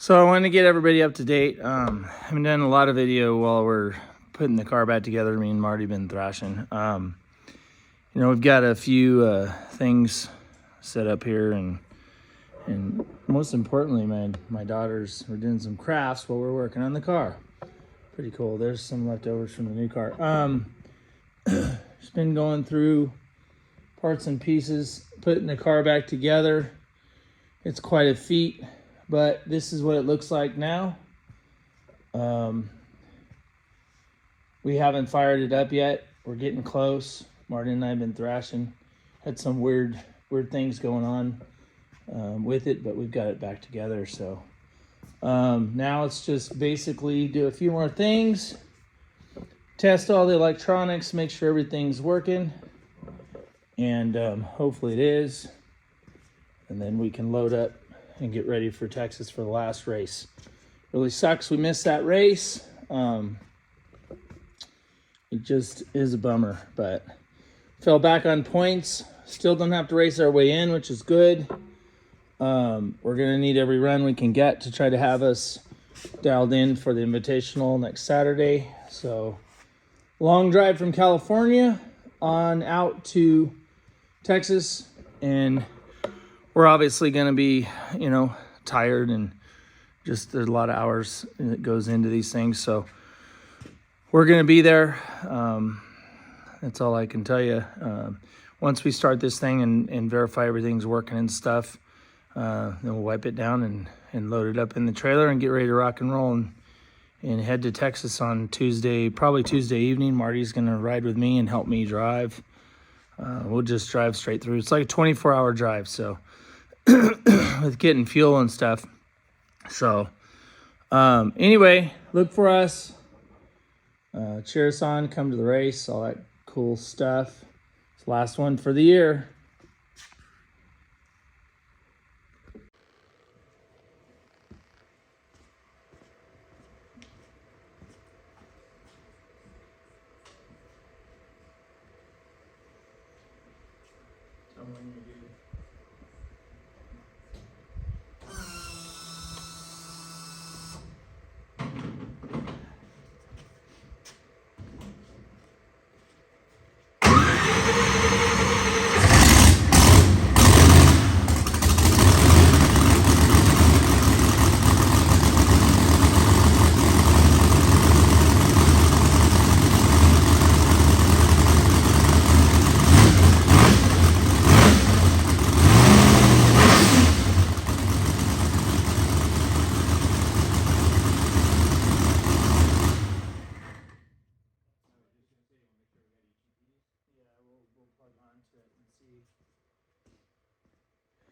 So I want to get everybody up to date. I've done a lot of video while we're putting the car back together. Me and Marty been thrashing. You know, we've got a few things set up here, and most importantly, my daughters were doing some crafts while we're working on the car. Pretty cool. There's some leftovers from the new car. Just been going through parts and pieces, putting the car back together. It's quite a feat, but this is what it looks like now. We haven't fired it up yet. We're getting close. Martin and I have been thrashing. Had some weird things going on with it, but we've got it back together. So now it's just basically do a few more things, test all the electronics, make sure everything's working, and hopefully it is. And then we can load up and get ready for Texas for the last race. Really sucks we missed that race. It just is a bummer, but fell back on points. Still don't have to race our way in, which is good. We're gonna need every run we can get to try to have us dialed in for the Invitational next Saturday. So long drive from California on out to Texas, and we're obviously going to be, you know, tired, and just there's a lot of hours that goes into these things. So we're going to be there. That's all I can tell you. Once we start this thing and verify everything's working and stuff, then we'll wipe it down and load it up in the trailer and get ready to rock and roll and head to Texas on Tuesday, probably Tuesday evening. Marty's going to ride with me and help me drive. We'll just drive straight through. It's like a 24-hour drive, so with getting fuel and stuff. So anyway, look for us, cheer us on, come to the race, all that cool stuff. It's the last one for the year.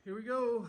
Here we go.